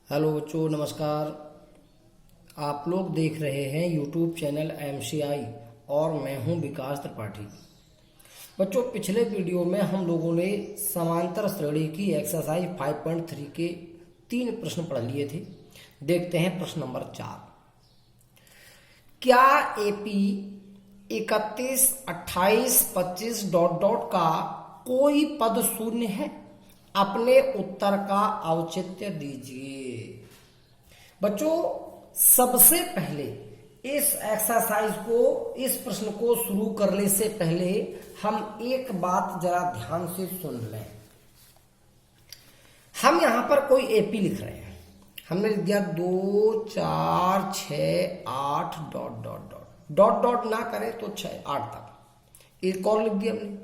Hello बच्चों, नमस्कार। आप लोग देख रहे हैं यूट्यूब चैनल एमसीआई और मैं हूं विकास त्रिपाठी। बच्चों, पिछले वीडियो में हम लोगों ने समांतर श्रेणी की एक्सरसाइज 5.3 के 3 प्रश्न पढ़ लिए थे। देखते हैं प्रश्न नंबर 4। क्या एपी 31, 28, 25 डॉट डॉट का कोई पद शून्य है? अपने उत्तर का औचित्य दीजिए। बच्चों, सबसे पहले इस एक्सरसाइज को, इस प्रश्न को शुरू करने से पहले हम एक बात जरा ध्यान से सुन लें। हम यहां पर कोई एपी लिख रहे हैं। हमने लिख दिया 2, 4, 6, 8 dot dot dot dot dot ना करें तो 6, 8 तक। एक और लिख दिया हमने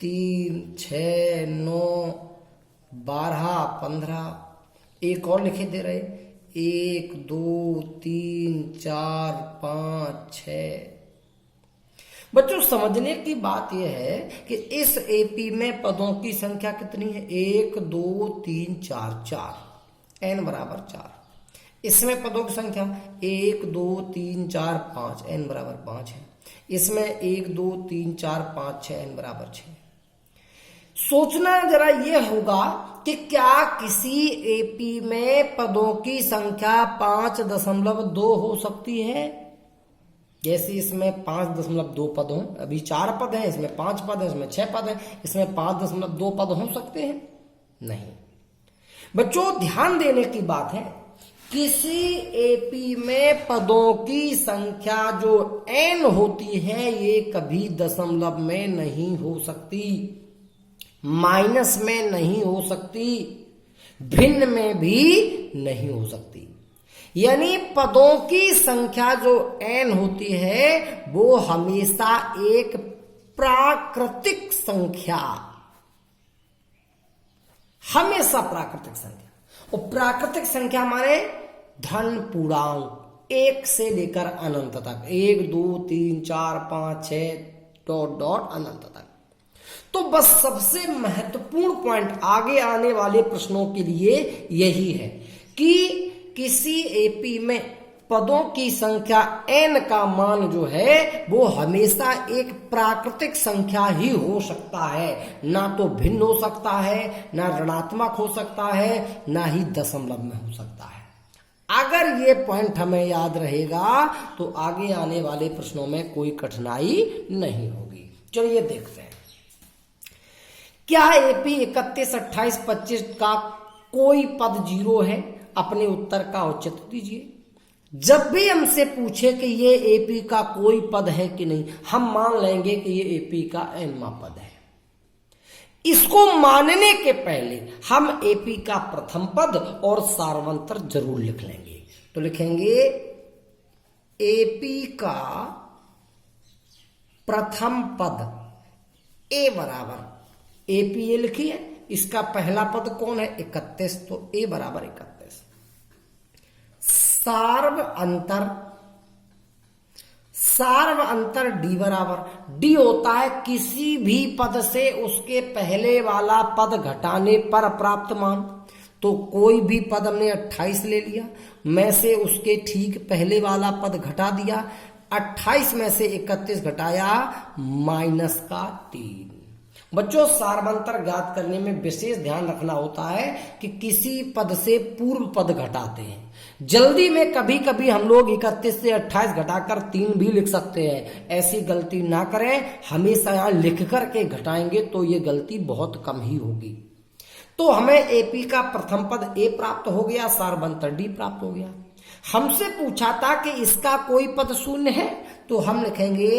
3, 6, 9, 12, 15। एक और लिखे दे रहे 1, 2, 3, 4, 5, 6। बच्चों, समझने की बात यह है कि इस एपी में पदों की संख्या कितनी है? 1, 2, 3, 4, 4, n बराबर 4। इसमें पदों की संख्या 1, 2, 3, 4, 5, n बराबर 5 है। इसमें 1, 2, 3, 4, 5, 6, n बराबर 6। सोचना जरा यह होगा कि क्या किसी एपी में पदों की संख्या 5.2 हो सकती है? जैसे इसमें 5.2 पद हो, अभी 4 पद हैं, इसमें 5 पद है, इसमें 6 पद है, इसमें 5.2 पद हो सकते हैं? नहीं। बच्चों, ध्यान देने की बात है, किसी एपी में पदों की संख्या जो n होती है ये कभी दशमलव में नहीं हो सकती, माइनस में नहीं हो सकती, भिन्न में भी नहीं हो सकती। यानी पदों की संख्या जो n होती है वो हमेशा एक प्राकृतिक संख्या, हमेशा प्राकृतिक संख्या। और प्राकृतिक संख्या हमारे धन पूर्णांक 1 से लेकर अनंत तक, 1, 2, 3, 4, 5, 6 डॉट डॉट अनंत तक। तो बस सबसे महत्वपूर्ण पॉइंट आगे आने वाले प्रश्नों के लिए यही है कि किसी एपी में पदों की संख्या n का मान जो है वो हमेशा एक प्राकृतिक संख्या ही हो सकता है, ना तो भिन्न हो सकता है, ना ऋणात्मक हो सकता है, ना ही दशमलव में हो सकता है। अगर ये पॉइंट हमें याद रहेगा तो आगे आने वाले प्रश्नों में कोई कठिनाई नहीं होगी। चलिए देखते हैं। क्या एपी 31, 28, 25 का कोई पद 0 है? अपने उत्तर का औचित्य दीजिए। जब भी हमसे पूछे कि ये एपी का कोई पद है कि नहीं, हम मान लेंगे कि ये एपी का nवां पद है। इसको मानने के पहले हम एपी का प्रथम पद और सार्वंतर जरूर लिख लेंगे। तो लिखेंगे एपी का प्रथम पद ए बराबर, एपी ये लिखी है, इसका पहला पद कौन है? 31, तो ए बराबर 31। सार्व अंतर डी बराबर, डी होता है किसी भी पद से उसके पहले वाला पद घटाने पर प्राप्त मान। तो कोई भी पद हमने 28 ले लिया, में से उसके ठीक पहले वाला पद घटा दिया, 28 में से 31 घटाया -3। बच्चों, सार्वंतर ज्ञात करने में विशेष ध्यान रखना होता है कि किसी पद से पूर्व पद घटाते हैं। जल्दी में कभी कभी हम लोग 31 से 28 घटाकर 3 भी लिख सकते हैं। ऐसी गलती ना करें, हमेशा यहां लिख करके घटाएंगे तो ये गलती बहुत कम ही होगी। तो हमें एपी का प्रथम पद ए प्राप्त हो गया, सार्वंतर डी प्राप्त हो गया। हमसे पूछा था कि इसका कोई पद शून्य है, तो हम लिखेंगे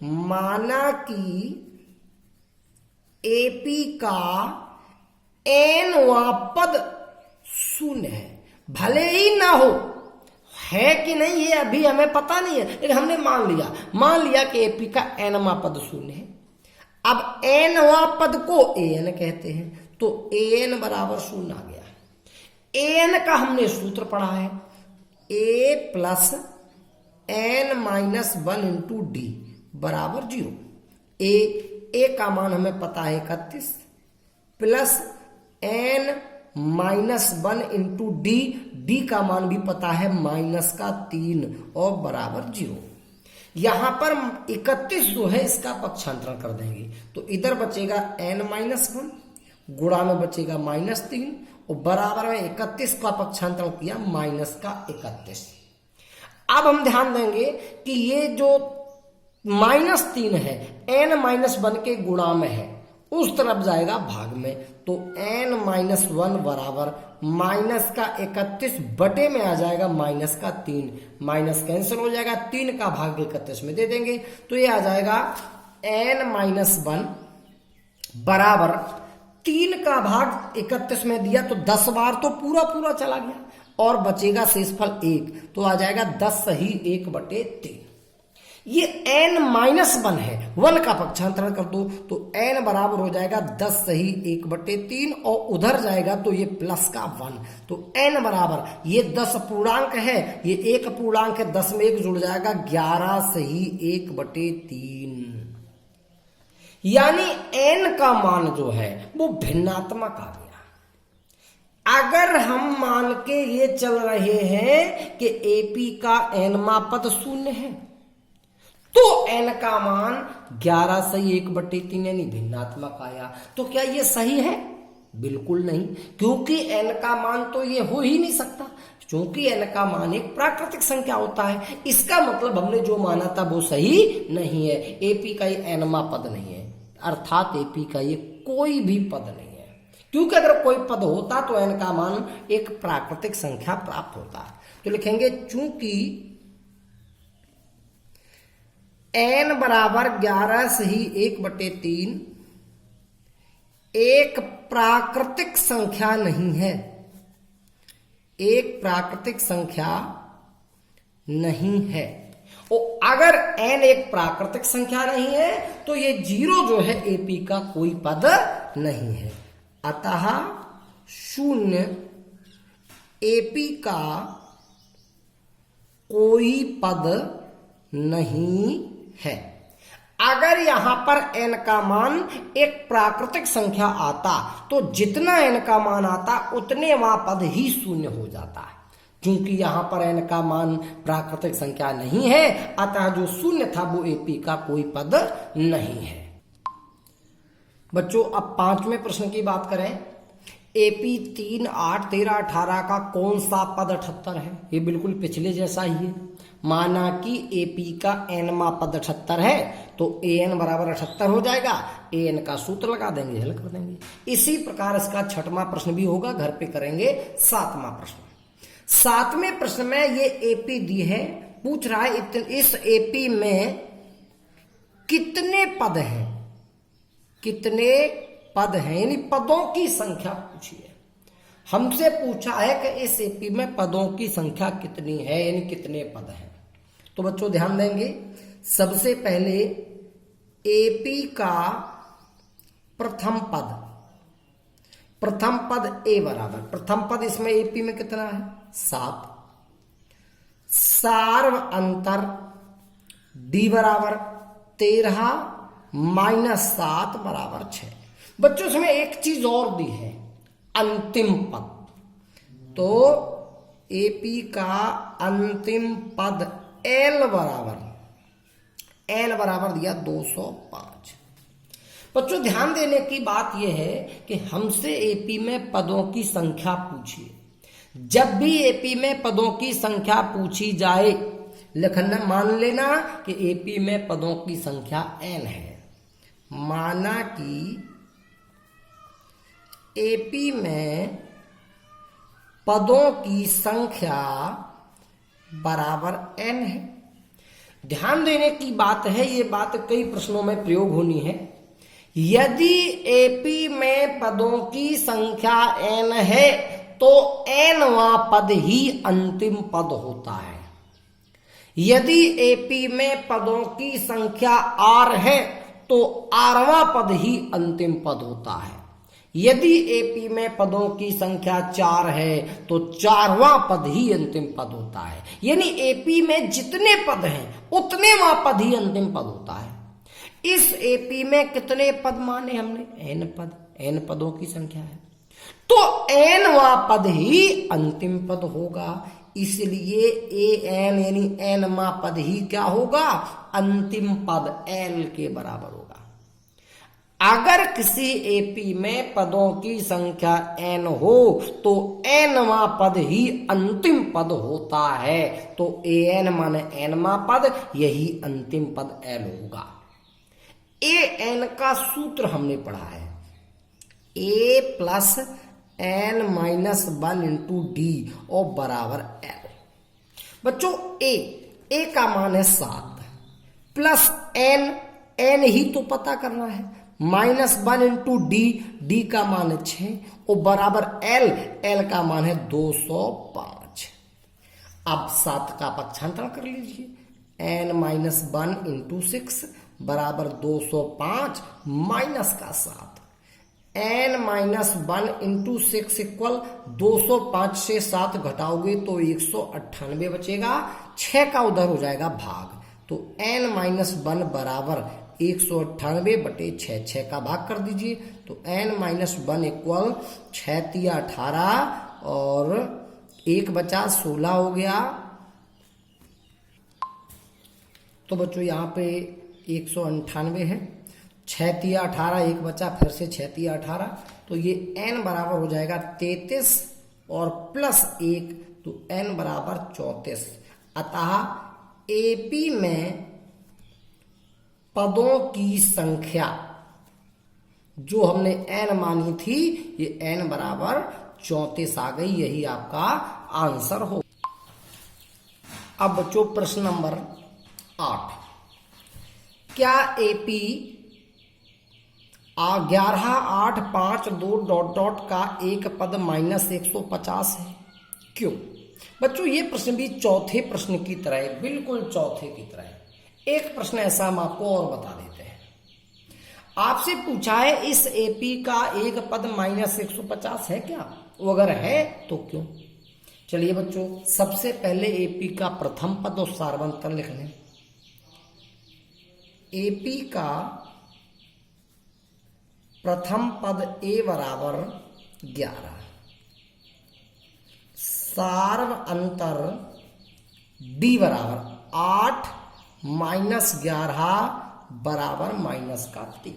माना कि एपी का nवां पद शून्य है। भले ही ना हो, है कि नहीं ये अभी हमें पता नहीं है, लेकिन हमने मान लिया कि एपी का nवां पद शून्य है। अब nवां पद को an कहते हैं, तो an बराबर 0 आ गया। an का हमने सूत्र पढ़ा है, a plus n-1 into D बराबर 0। ए का मान हमें पता है 31 plus n -1 into D, D का मान भी पता है -3 और बराबर 0। यहां पर 31 जो है इसका पक्षांतरण कर देंगे तो इधर बचेगा n-1, गुणा में बचेगा -3 और बराबर में 31 का पक्षांतरण किया -31। अब हम ध्यान देंगे कि ये जो -3 है n-1 के गुणा में है, उस तरफ जाएगा भाग में, तो n-1 बराबर -31 बटे में आ जाएगा -3, माइनस कैंसिल हो जाएगा, 3 का भाग 31 में दे देंगे तो ये आ जाएगा n-1 बराबर 3 का भाग 31 में दिया तो 10 बार तो पूरा पूरा चला गया और बचेगा शेषफल 1, तो आ जाएगा 10 सही 1/3। ये n-1 है, 1 का पक्षांतरण कर दो तो n बराबर हो जाएगा 10 सही 1/3 और उधर जाएगा तो ये प्लस का 1, तो n बराबर ये 10 पूर्णांक है, ये 1 पूर्णांक है, 10 में 1 जुड़ जाएगा 11 सही 1/3। यानी n का मान जो है वो भिन्नात्मक आ गया। अगर हम मान के ये चल रहे हैं कि AP का nवां पद 0 है तो n का मान 11 सही 1/3 यानी भिन्नात्मक आया, तो क्या ये सही है? बिल्कुल नहीं, क्योंकि n का मान तो ये हो ही नहीं सकता, क्योंकि n का मान एक प्राकृतिक संख्या होता है। इसका मतलब हमने जो माना था वो सही नहीं है, AP का ये nवां पद नहीं है, अर्थात AP का ये कोई भी पद नहीं है, क्योंकि अगर कोई पद होता तो n का मान एक प्राकृतिक संख्या प्राप्त होता। तो लिखेंगे चूंकि n बराबर 11 सही 1/3 एक प्राकृतिक संख्या नहीं है, एक प्राकृतिक संख्या नहीं है, और अगर n एक प्राकृतिक संख्या नहीं है तो ये 0 जो है AP का कोई पद नहीं है, अतः 0 AP का कोई पद नहीं है। अगर यहां पर n का मान एक प्राकृतिक संख्या आता तो जितना n का मान आता उतने वहां पद ही 0 हो जाता है, क्योंकि यहां पर n का मान प्राकृतिक संख्या नहीं है, अतः जो 0 था वो AP का कोई पद नहीं है। बच्चों अब 5वें प्रश्न की बात करें, AP 3, 8, 13, 18 का कौन सा पद 78 है? ये बिल्कुल पिछले जैसा ही है। माना कि AP का nवां पद 78 है तो an बराबर 78 हो जाएगा, an का सूत्र लगा देंगे, हल कर देंगे। इसी प्रकार इसका 6वां प्रश्न भी होगा, घर पे करेंगे 7वां प्रश्न। 7वें प्रश्न में ये AP दी है, पूछ रहा है इस AP में कितने पद हैं, कितने पद हैं, यानी पदों की संख्या पूछी है। हमसे पूछा है कि इस AP में पदों की संख्या कितनी है, यानी कितने पद हैं। तो बच्चों ध्यान देंगे, सबसे पहले AP का प्रथम पद A बराबर, प्रथम पद इसमें AP में कितना है? 7। सार्व अंतर D बराबर 13 -7 बराबर 6। बच्चों इसमें एक चीज और दी है, अंतिम पद। तो AP का अंतिम पद L बराबर दिया 205। बच्चों ध्यान देने की बात यह है कि हमसे AP में पदों की संख्या पूछी है। जब भी AP में पदों की संख्या पूछी जाए, लिखना मान लेना कि AP में पदों की संख्या n है। माना कि AP में पदों की संख्या बराबर n है। ध्यान देने की बात है, ये बात कई प्रश्नों में प्रयोग होनी है। यदि AP में पदों की संख्या n है तो nवां पद ही अंतिम पद होता है। यदि AP में पदों की संख्या r है तो rवां पद ही अंतिम पद होता है। यदि AP में पदों की संख्या 4 है तो 4वां पद ही अंतिम पद होता है। यानी AP में जितने पद हैं उतने वां पद ही अंतिम पद होता है। इस AP में कितने पद माने हमने? n पद, n पदों की संख्या है। तो nवां पद ही अंतिम पद होगा, इसलिए an यानी nवां पद ही क्या होगा, अंतिम पद l के बराबर होगा। अगर किसी एपी में पदों की संख्या n हो तो nवां पद ही अंतिम पद होता है, तो an माने nवां पद, यही अंतिम पद l होगा। an का सूत्र हमने पढ़ा है, a plus n minus 1 into D और बराबर l। बच्चों a का मान है 7 प्लस n ही तो पता करना है, माइनस 1 इंटू डी का मान है 6 और बराबर l का मान है 205। अब 7 का पक्षांतरण कर लीजिए, n माइनस 1 इंटू 6 बराबर 205 माइनस का 7, n माइनस 1 इंटू 6 इक्वल 205 से 7 घटाओगे तो 198 बचेगा, 6 का उधर हो जाएगा भाग, तो n माइनस 1 बराबर 198 बटे 6, 6 का भाग कर दीजिए, तो n माइनस 1 इक्वल 6 तिया 18 और 1 बचा 16 हो गया। तो बच्चों यहाँ पे 198 है, 6 तिया 18, 1 बचा, फिर से 6 तिया 18, तो ये n बराबर हो जाएगा 33 और प्लस 1, तो n बराबर 34। अतः एपी में पदों की संख्या जो हमने n मानी थी, ये n बराबर 34 आ गई, यही आपका आंसर हो। अब बच्चों प्रश्न नंबर 8, क्या एपी 11 8 5 2 डॉट डॉट का एक पद माइनस 150 है, क्यों? बच्चों ये प्रश्न भी चौथे प्रश्न की तरह है, बिल्कुल चौथे की तरह है। एक प्रश्न ऐसा हम आपको और बता देते हैं, आपसे पूछा है इस एपी का एक पद माइनस 150 है क्या, वो अगर है तो क्यों? चलिए बच्चों सबसे पहले एपी का प्रथम पद और सार्वंतर लिख लें। एपी का प्रथम पद a बराबर 11, सार्व अंतर d बराबर 8 माइनस 11 बराबर माइनस का 3।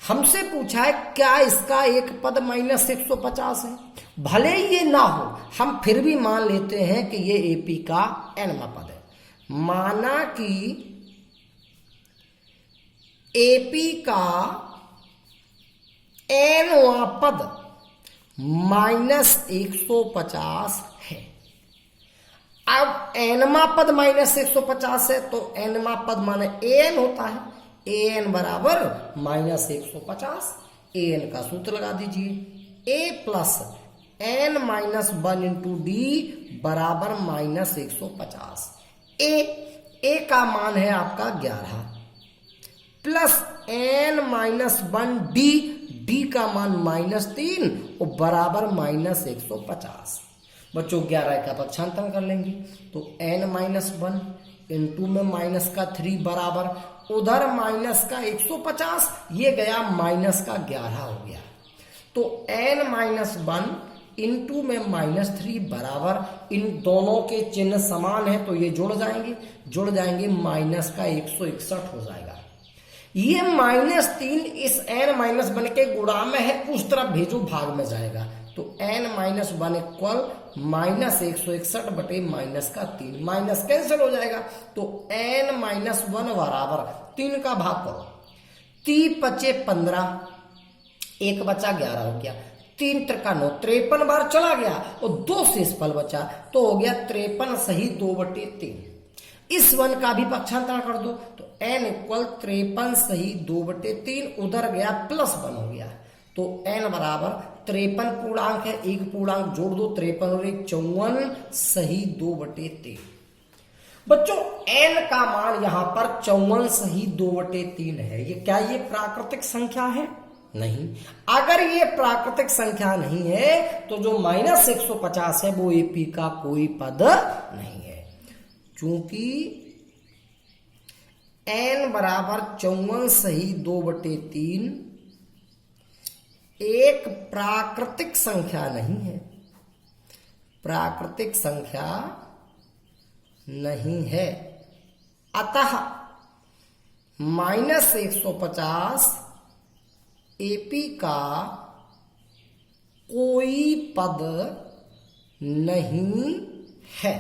हमसे पूछा है क्या इसका एक पद माइनस 150 है, भले ही ये ना हो हम फिर भी मान लेते हैं कि ये एपी का nवां पद है। माना कि एपी का nवां पद माइनस 150 है। अब nवां पद माइनस 150 है तो nवां पद माने an होता है, an बराबर माइनस 150, an का सूत्र लगा दीजिए, a plus n minus 1 into D बराबर माइनस 150। a का मान है आपका 11 प्लस n माइनस 1 डी का मान माइनस 3 और बराबर माइनस 150। बच्चों 11 का पक्षांतरण कर लेंगे तो n माइनस 1 इंटू में माइनस का 3 बराबर उधर माइनस का 150, ये गया माइनस का 11 हो गया, तो n माइनस 1 इंटू में माइनस 3 बराबर, इन दोनों के चिन्ह समान है तो ये जुड़ जाएंगे माइनस का 161 हो जाएगा। ये माइनस 3 इस n माइनस 1 के गुणा में है, उस तरफ भेजो भाग में जाएगा, तो n माइनस 1 इक्वल माइनस 161 बटे माइनस का 3, माइनस कैंसिल हो जाएगा, तो n माइनस 1 बराबर 3 का भाग करो, 3 बचे 15, 1 बचा 11 हो गया, 3 त्रिका 9, 53 बार चला गया और 2 शेषफल बचा तो हो गया 53 सही 2 बटे 3। इस 1 का भी पक्षांतरण कर दो तो n इक्वल 53 सही 2 बटे 3, उधर गया प्लस 1 हो गया, तो n बराबर 53 पूर्णांक है, एक पूर्णांक जोड़ दो, 53 और 1 54 सही 2 बटे 3। बच्चों n का मान यहां पर 54 सही 2 बटे 3 है, ये क्या ये प्राकृतिक संख्या है? नहीं। अगर ये प्राकृतिक संख्या नहीं है तो जो माइनस 150 है वो एपी का कोई पद नहीं है, चूंकि n बराबर 54 सही 2 बटे 3 एक प्राकृतिक संख्या नहीं है, प्राकृतिक संख्या नहीं है, अतः -150 एपी का कोई पद नहीं है।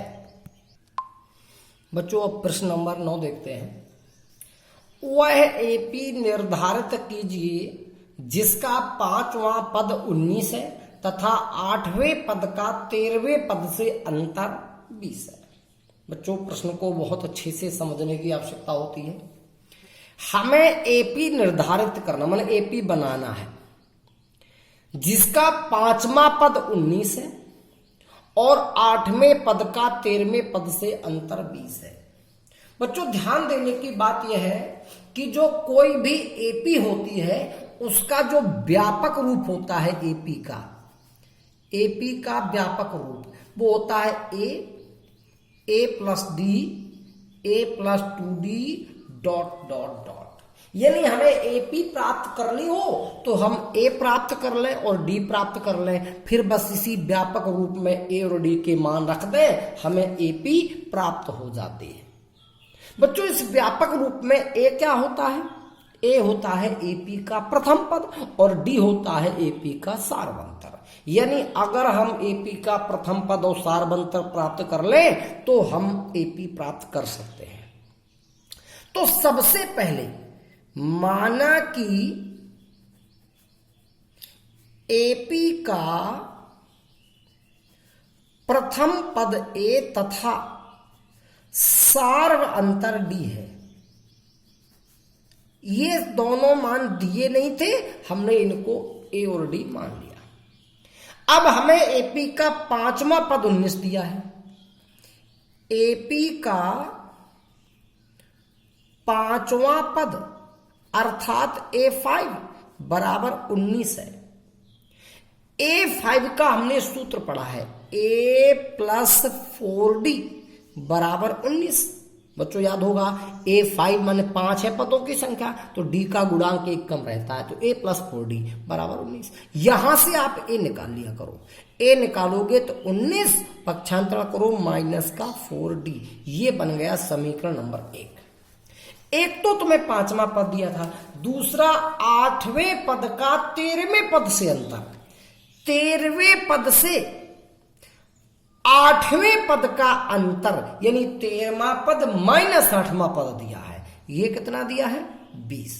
बच्चों अब प्रश्न नंबर 9 देखते हैं। वह एपी निर्धारित कीजिए जिसका 5वां पद 19 है तथा 8वें पद का 13वें पद से अंतर 20 है। बच्चों प्रश्न को बहुत अच्छे से समझने की आवश्यकता होती है। हमें एपी निर्धारित करना मतलब एपी बनाना है जिसका 5वां पद 19 है और 8वें पद का 13वें पद से अंतर 20 है। बच्चों ध्यान देने की बात यह है कि जो कोई भी एपी होती है उसका जो व्यापक रूप होता है एपी का व्यापक रूप वो होता है A plus D, A plus 2d dot dot dot. यानी हमें एपी प्राप्त करनी हो तो हम ए प्राप्त कर लें और डी प्राप्त कर लें, फिर बस इसी व्यापक रूप में ए और डी के मान रख दें, हमें एपी प्राप्त हो जाते हैं। बच्चों इस व्यापक रूप में ए क्या होता है? ए होता है एपी का प्रथम पद और डी होता है एपी का सारवंतर। यानी अगर हम एपी का प्रथम पद और सारवंतर प्राप्त कर लें तो हम एपी प्राप्त कर सकते हैं। तो सबसे पहले माना कि एपी का प्रथम पद ए तथा सार्वअंतर डी है। ये दोनों मान दिए नहीं थे, हमने इनको ए और डी मान लिया। अब हमें एपी का 5वां पद 19 दिया है। एपी का 5वां पद अर्थात A5 बराबर 19 है। A5 का हमने सूत्र पढ़ा है A प्लस 4D बराबर 19। बच्चों याद होगा A5 माने 5 है पदों की संख्या, तो D का गुणांक 1 कम रहता है, तो A प्लस 4D बराबर 19। यहां से आप A निकाल लिया करो। A निकालोगे तो 19 पक्षांतर करो माइनस का 4D, ये बन गया समीकरण नंबर 1। एक तो तुम्हें 5वां पद दिया था, दूसरा 8वें पद का 13वें पद से अंतर, 13वें पद से 8वें पद का अंतर यानी 13वां पद माइनस 8वां पद दिया है। ये कितना दिया है? 20।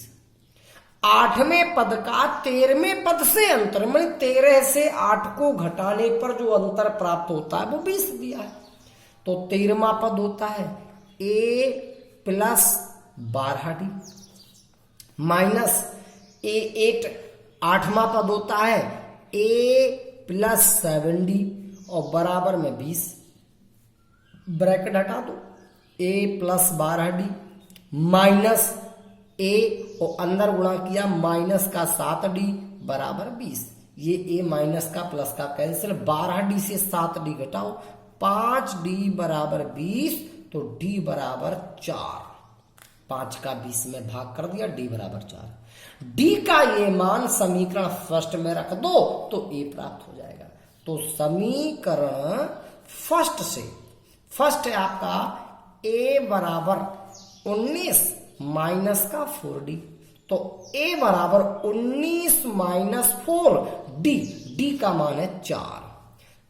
8वें पद का 13वें पद से अंतर माने 13 से 8 को घटाने पर जो अंतर प्राप्त होता है वो 20 दिया है। तो 13वां पद होता है A plus 12D minus A8, 8वां पद होता है A प्लस 7D और बराबर में 20। ब्रैकेट हटा दो, A plus 12D minus A और अंदर गुणा किया माइनस का 7D बराबर 20। ये A माइनस का प्लस का कैंसिल, 12D से 7D घटाओ, 5D बराबर 20, तो D बराबर 4। 5 का 20 में भाग कर दिया, D बराबर 4। D का ये मान समीकरण फर्स्ट में रख दो तो A प्राप्त हो जाएगा। तो समीकरण फर्स्ट से, फर्स्ट है आपका A बराबर 19 माइनस का 4D, तो A बराबर 19 माइनस 4D, D का मान है 4,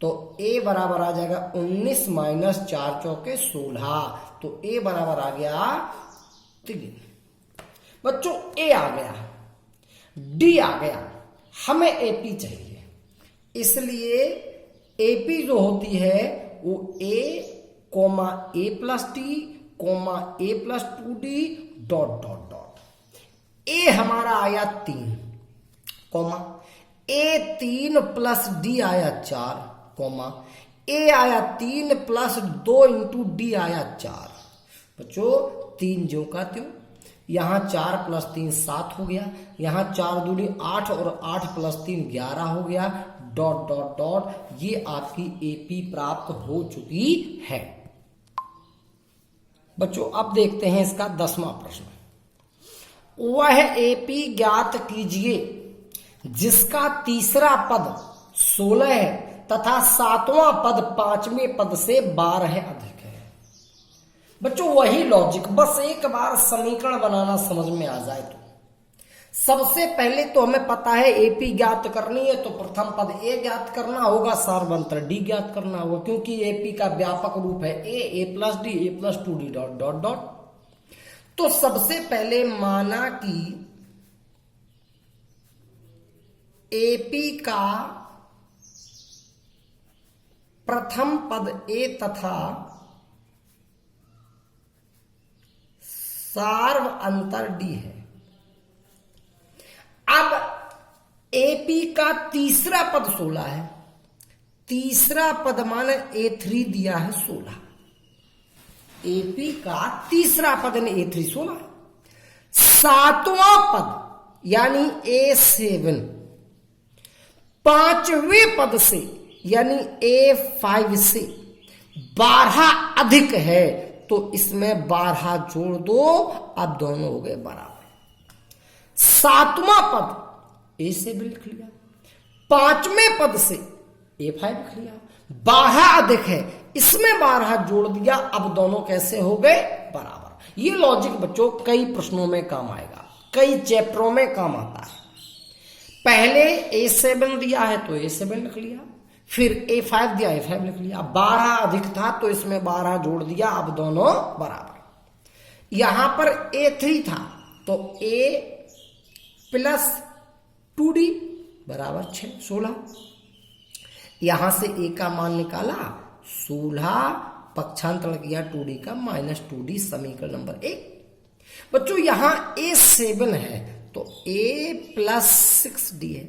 तो A बराबर आ जाएगा 19 माइनस 4 चौके 16, तो A बराबर आ गया 3। बच्चों A आ गया, D आ गया, हमें AP चाहिए, इसलिए AP जो होती है वो A comma A plus t comma A plus 2D dot dot dot. A हमारा आया 3 कोमा A3 प्लस D आया 4 कोमा A आया 3 प्लस 2 इंटू D आया 4। बच्चों 3 ज्यों का त्यों, यहाँ 4 प्लस 3 7 हो गया, यहाँ 4 दूनी 8 और 8 प्लस 3 11 हो गया, डॉट डॉट डॉट। ये आपकी एपी प्राप्त हो चुकी है। बच्चों अब देखते हैं इसका 10वां प्रश्न। वह एपी ज्ञात कीजिए जिसका तीसरा पद 16 है तथा 7वां पद 5वें पद से 12 अधिक है। बच्चों वही लॉजिक, बस एक बार समीकरण बनाना समझ में आ जाए तो सबसे पहले तो हमें पता है एपी ज्ञात करनी है, तो प्रथम पद ए ज्ञात करना होगा, सार्वंतर डी ज्ञात करना होगा, क्योंकि एपी का व्यापक रूप है A plus D, A plus 2d dot dot dot. तो सबसे पहले माना कि एपी का प्रथम पद ए तथा सार्वंतर डी है। अब एपी का तीसरा पद 16 है, तीसरा पद माने A3 दिया है 16, एपी का तीसरा पद ने A3 16 है। सातवां पद यानी A7 पांचवें पद से यानी A5 से 12 अधिक है, तो इसमें 12 जोड़ दो, अब दोनों हो गए बराबर। सातवां पद A7 लिख लिया, पांचवें पद से A5 लिख लिया, 12 अधिक है, इसमें 12 जोड़ दिया, अब दोनों कैसे हो गए बराबर। ये लॉजिक बच्चों कई प्रश्नों में काम आएगा, कई चैप्टरों में काम आता है। पहले A7 दिया है तो A7 लिख लिया, फिर A5 दिया A5 लिख लिया, 12 अधिक था तो इसमें 12 जोड़ दिया, अब दोनों बराबर। यहां पर A3 था तो A प्लस 2d बराबर 16, यहां से A का मान निकाला 16, पक्षांतर किया 2d का माइनस 2d, समीकरण नंबर 1। बच्चों यहां A7 है तो A प्लस 6d है,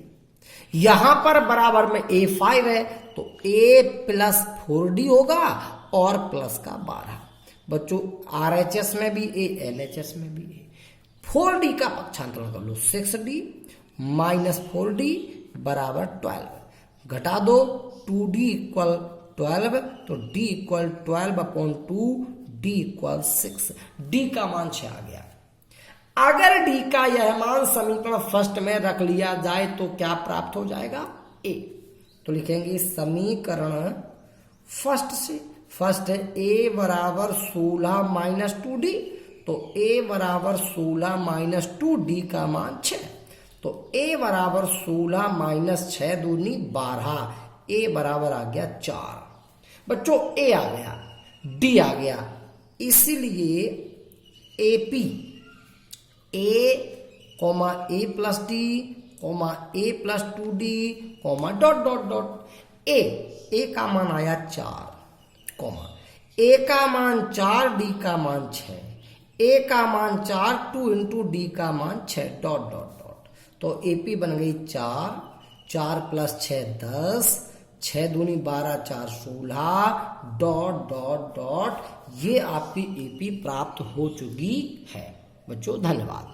यहां पर बराबर में A5 है तो A प्लस 4d होगा और प्लस का 12। बच्चों RHS में भी A, LHS में भी A। 4d का पक्षांतर कर लो, 6d माइनस 4d बराबर 12, घटा दो 2d इक्वल 12, तो d equal 12/2, d equal 6, d का मान 6 आ गया। अगर d का यह मान समीकरण फर्स्ट में रख लिया जाए तो क्या प्राप्त हो जाएगा a, तो लिखेंगे समीकरण फर्स्ट से, फर्स्ट है a बराबर 16 माइनस 2d, तो a बराबर 16 माइनस 2d का मान 6, तो a बराबर 16 माइनस 6 दूनी 12, a बराबर आ गया 4। बच्चों a आ गया, d आ गया, इसीलिए AP A plus D A plus 2D dot dot dot A का मान आया 4, A का मान 4, D का मान 6, A का मान 4, 2 इंटू D का मान 6 डॉट डॉट डॉट, तो AP बन गई 4, 4 प्लस 6 10, 6 दूनी 12, 4 16 डॉट डॉट डॉट, ये आपकी AP प्राप्त हो चुकी है। बच्चों धन्यवाद।